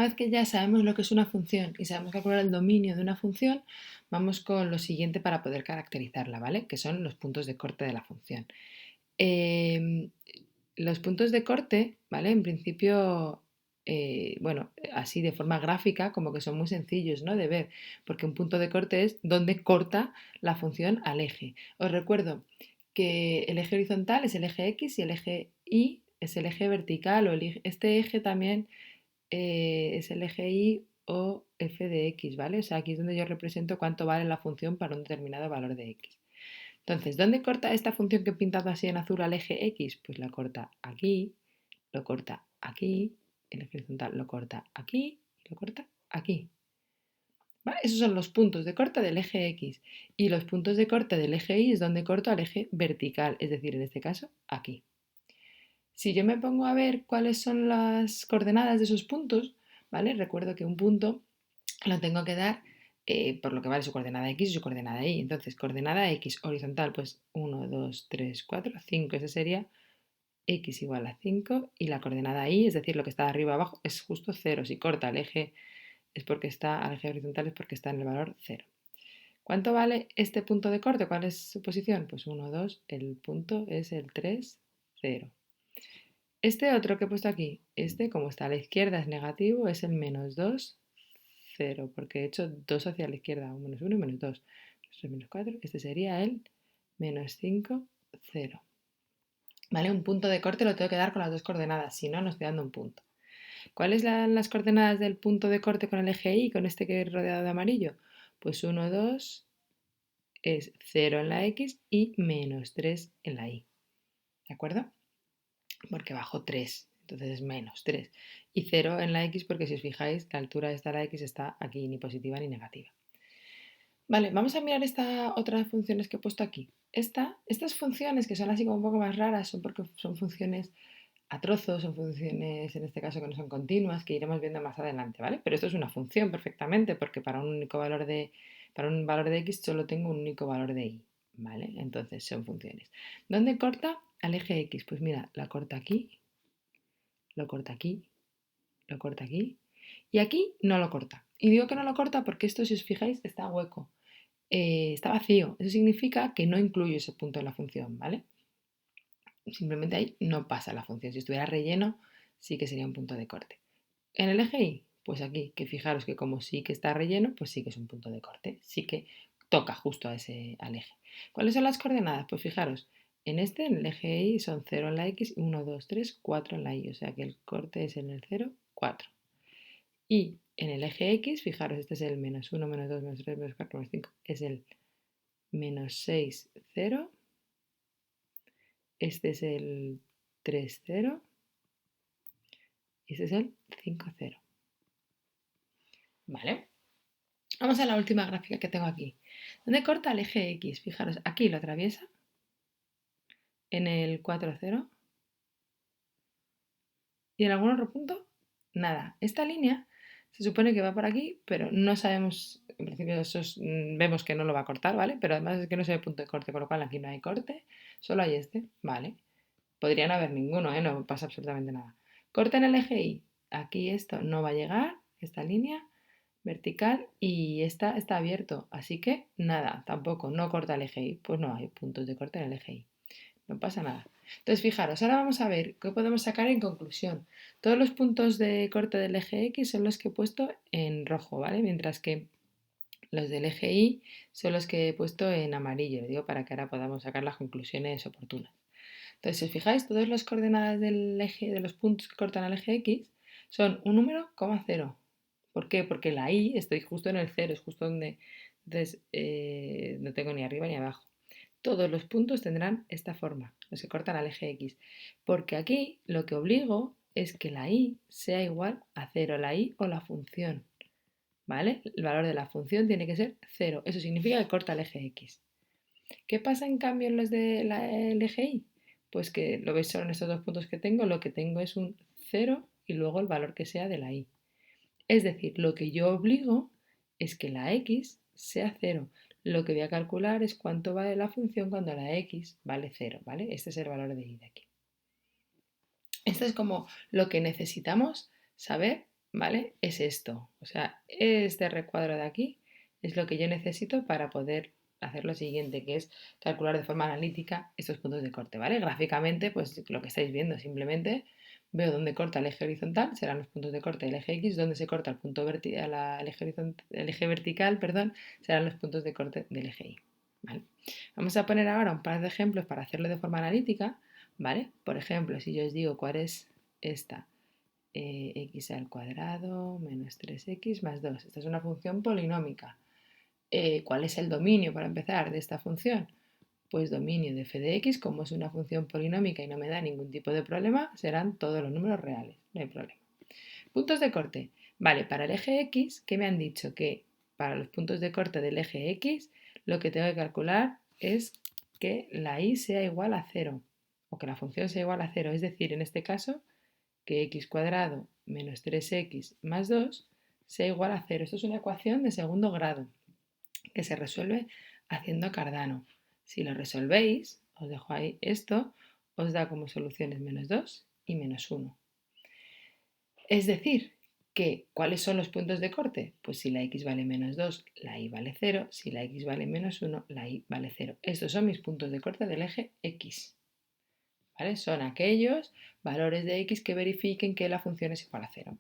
vez que ya sabemos lo que es una función y sabemos calcular el dominio de una función, vamos con lo siguiente para poder caracterizarla, ¿vale? Que son los puntos de corte de la función. Em, los puntos de corte, ¿vale? En principio, bueno, así de forma gráfica, como que son muy sencillos, ¿no? De ver, porque un punto de corte es donde corta la función al eje. Os recuerdo que el eje horizontal es el eje X y el eje Y es el eje vertical, este eje también es el eje Y o f de x, ¿vale? O sea, aquí es donde yo represento cuánto vale la función para un determinado valor de x. Entonces, ¿dónde corta esta función que he pintado así en azul al eje x? Pues la corta aquí, lo corta aquí, el eje horizontal lo corta aquí y lo corta aquí. ¿Vale? Esos son los puntos de corte del eje X. Y los puntos de corte del eje Y es donde corto al eje vertical, es decir, en este caso, aquí. Si yo me pongo a ver cuáles son las coordenadas de esos puntos, ¿vale? Recuerdo que un punto lo tengo que dar por lo que vale su coordenada X y su coordenada Y. Entonces, coordenada X horizontal, pues 1, 2, 3, 4, 5. Ese sería X igual a 5. Y la coordenada Y, es decir, lo que está de arriba abajo, es justo 0. Si corta el eje es porque está al eje horizontal, es porque está en el valor 0. ¿Cuánto vale este punto de corte? ¿Cuál es su posición? Pues 1, 2. El punto es el 3, 0. Este otro que he puesto aquí, este como está a la izquierda es negativo, es el menos 2, 0, porque he hecho 2 hacia la izquierda, un menos 1 y menos 2. 3 menos 4, este sería el menos 5, 0. ¿Vale? Un punto de corte lo tengo que dar con las dos coordenadas, si no, no estoy dando un punto. ¿Cuáles son las coordenadas del punto de corte con el eje Y, con este que he rodeado de amarillo? Pues 1, 2 es 0 en la X y menos 3 en la Y. ¿De acuerdo? Porque bajo 3, entonces es menos 3. Y 0 en la X porque si os fijáis, la altura de la X está aquí, ni positiva ni negativa. Vale, vamos a mirar estas otras funciones que he puesto aquí. Estas funciones que son así como un poco más raras son porque son funciones a trozos, son funciones en este caso que no son continuas, que iremos viendo más adelante, ¿vale? Pero esto es una función perfectamente porque para un valor de X solo tengo un único valor de Y, ¿vale? Entonces son funciones. ¿Dónde corta? Al eje X. Pues mira, la corta aquí, lo corta aquí, lo corta aquí y aquí no lo corta. Y digo que no lo corta porque esto, si os fijáis, está hueco. Está vacío. Eso significa que no incluyo ese punto en la función, ¿vale? Simplemente ahí no pasa la función. Si estuviera relleno, sí que sería un punto de corte. En el eje Y, pues aquí, que fijaros que como sí que está relleno, pues sí que es un punto de corte. Sí que toca justo al eje. ¿Cuáles son las coordenadas? Pues fijaros, en el eje Y son 0 en la X, 1, 2, 3, 4 en la Y. O sea que el corte es en el 0, 4. Y en el eje X, fijaros, este es el menos 1, menos 2, menos 3, menos 4, menos 5. Es el menos 6, 0. Este es el 3, 0. Y este es el 5, 0. ¿Vale? Vamos a la última gráfica que tengo aquí. ¿Dónde corta el eje X? Fijaros, aquí lo atraviesa en el 4, 0. ¿Y en algún otro punto? Nada. Esta línea se supone que va por aquí, pero no sabemos, en principio vemos que no lo va a cortar, ¿vale? Pero además es que no se ve punto de corte, con lo cual aquí no hay corte, solo hay este, ¿vale? Podría no haber ninguno, ¿eh? No pasa absolutamente nada. Corta en el eje Y. Aquí esto no va a llegar, esta línea vertical, y esta está abierto, así que nada, tampoco, no corta el eje Y. Pues no hay puntos de corte en el eje Y. No pasa nada. Entonces, fijaros, ahora vamos a ver qué podemos sacar en conclusión. Todos los puntos de corte del eje X son los que he puesto en rojo, ¿vale? Mientras que los del eje Y son los que he puesto en amarillo, lo digo para que ahora podamos sacar las conclusiones oportunas. Entonces, si os fijáis, todas las coordenadas del eje, de los puntos que cortan al eje X son un número, coma 0. ¿Por qué? Porque la Y estoy justo en el 0, es justo donde, entonces, no tengo ni arriba ni abajo. Todos los puntos tendrán esta forma, los que cortan al eje X, porque aquí lo que obligo es que la Y sea igual a 0, la Y o la función, ¿vale? El valor de la función tiene que ser 0, eso significa que corta el eje X. ¿Qué pasa en cambio en los del eje Y? Pues que lo veis solo en estos dos puntos que tengo, lo que tengo es un 0 y luego el valor que sea de la Y. Es decir, lo que yo obligo es que la X sea 0. Lo que voy a calcular es cuánto vale la función cuando la X vale 0, ¿vale? Este es el valor de Y de aquí. Esto es como lo que necesitamos saber, ¿vale? Es esto. O sea, este recuadro de aquí es lo que yo necesito para poder hacer lo siguiente, que es calcular de forma analítica estos puntos de corte, ¿vale? Gráficamente, pues lo que estáis viendo, simplemente veo dónde corta el eje horizontal, serán los puntos de corte del eje X, donde se corta el punto el eje vertical, perdón, serán los puntos de corte del eje Y, ¿vale? Vamos a poner ahora un par de ejemplos para hacerlo de forma analítica, ¿vale? Por ejemplo, si yo os digo cuál es esta, x al cuadrado menos 3x más 2. Esta es una función polinómica. ¿Cuál es el dominio, para empezar, de esta función? Pues dominio de f de x, como es una función polinómica y no me da ningún tipo de problema, serán todos los números reales, no hay problema. Puntos de corte. Vale, para el eje x, ¿qué me han dicho? Que para los puntos de corte del eje x, lo que tengo que calcular es que la y sea igual a 0, o que la función sea igual a 0, es decir, en este caso, que x cuadrado menos 3x más 2 sea igual a 0. Esto es una ecuación de segundo grado que se resuelve haciendo Cardano. Si lo resolvéis, os dejo ahí esto, os da como soluciones menos 2 y menos 1. Es decir, que ¿cuáles son los puntos de corte? Pues si la x vale menos 2, la y vale 0. Si la x vale menos 1, la y vale 0. Estos son mis puntos de corte del eje x. ¿Vale? Son aquellos valores de x que verifiquen que la función es igual a 0.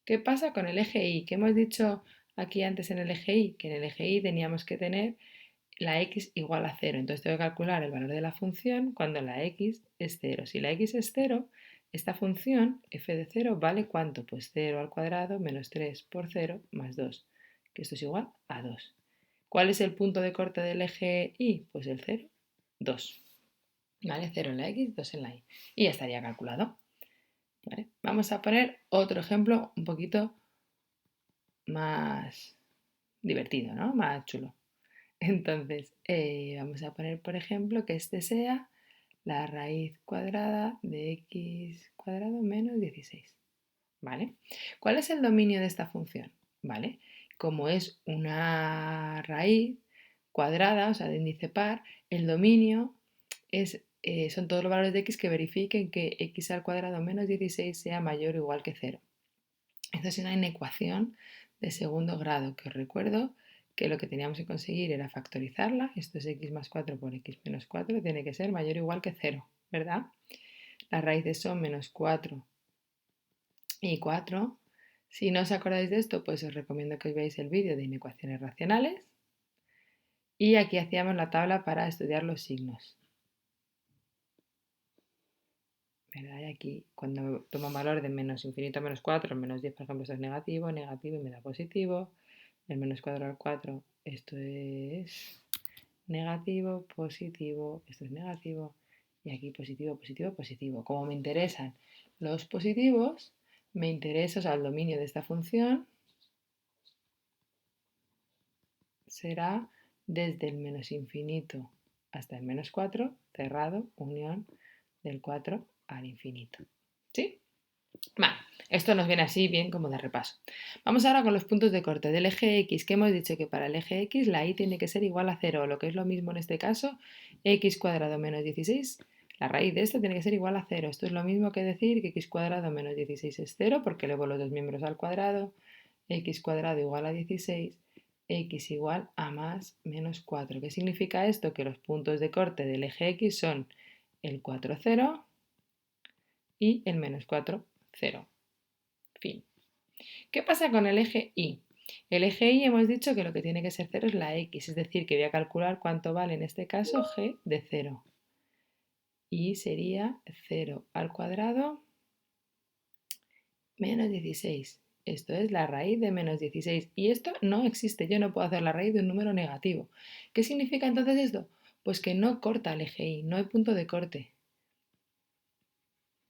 ¿Qué pasa con el eje y? ¿Qué hemos dicho aquí antes en el eje y? Que en el eje y teníamos que tener la x igual a 0. Entonces tengo que calcular el valor de la función cuando la x es 0. Si la x es 0, esta función f de 0 vale ¿cuánto? Pues 0 al cuadrado menos 3 por 0 más 2, que esto es igual a 2. ¿Cuál es el punto de corte del eje y? Pues el 0, 2. ¿Vale? 0 en la x, 2 en la y. Y ya estaría calculado. ¿Vale? Vamos a poner otro ejemplo un poquito más divertido, ¿no? Más chulo. Entonces, vamos a poner, por ejemplo, que este sea la raíz cuadrada de x cuadrado menos 16. ¿Vale? ¿Cuál es el dominio de esta función? ¿Vale? Como es una raíz cuadrada, o sea, de índice par, el dominio son todos los valores de x que verifiquen que x al cuadrado menos 16 sea mayor o igual que 0. Esta es una inecuación de segundo grado, que os recuerdo que lo que teníamos que conseguir era factorizarla. Esto es x más 4 por x menos 4, tiene que ser mayor o igual que 0, ¿verdad? Las raíces son menos 4 y 4. Si no os acordáis de esto, pues os recomiendo que os veáis el vídeo de inecuaciones racionales. Y aquí hacíamos la tabla para estudiar los signos. ¿Verdad? Y aquí, cuando tomo un valor de menos infinito a menos 4, menos 10, por ejemplo, esto es negativo, negativo y me da positivo. El menos 4 al 4, esto es negativo, positivo, esto es negativo. Y aquí positivo, positivo, positivo. Como me interesan los positivos, me interesa, o sea, el dominio de esta función será desde el menos infinito hasta el menos 4, cerrado, unión del 4 al infinito. ¿Sí? Vale, esto nos viene así bien como de repaso. Vamos ahora con los puntos de corte del eje X, que hemos dicho que para el eje X la y tiene que ser igual a 0, lo que es lo mismo en este caso, x cuadrado menos 16, la raíz de esto tiene que ser igual a 0. Esto es lo mismo que decir que x cuadrado menos 16 es 0, porque elevo los dos miembros al cuadrado, x cuadrado igual a 16, x igual a más menos 4. ¿Qué significa esto? Que los puntos de corte del eje X son el 4, 0 y el menos 4, 0. Fin. ¿Qué pasa con el eje Y? El eje Y hemos dicho que lo que tiene que ser 0 es la X, es decir, que voy a calcular cuánto vale en este caso G de 0. Y sería 0 al cuadrado menos 16. Esto es la raíz de menos 16. Y esto no existe, yo no puedo hacer la raíz de un número negativo. ¿Qué significa entonces esto? Pues que no corta el eje Y, no hay punto de corte.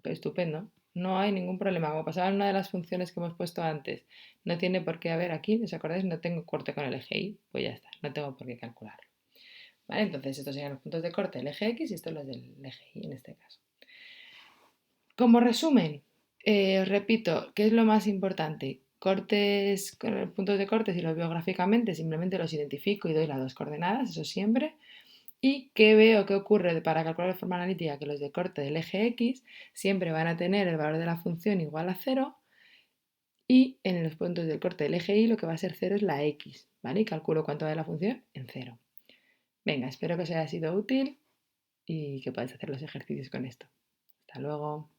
Pues estupendo. No hay ningún problema. Como pasaba en una de las funciones que hemos puesto antes, no tiene por qué haber aquí, ¿os acordáis? No tengo corte con el eje Y, pues ya está, no tengo por qué calcularlo. ¿Vale? Entonces estos serían los puntos de corte del eje X y estos los del eje Y en este caso. Como resumen, os repito, ¿qué es lo más importante? Cortes, con los puntos de corte, si los veo gráficamente, simplemente los identifico y doy las dos coordenadas, eso siempre. ¿Y qué veo que ocurre para calcular de forma analítica? Que los de corte del eje X siempre van a tener el valor de la función igual a 0 Y en los puntos del corte del eje Y lo que va a ser 0 es la x, ¿vale? Y calculo cuánto vale la función en 0. Venga, espero que os haya sido útil y que podáis hacer los ejercicios con esto. Hasta luego.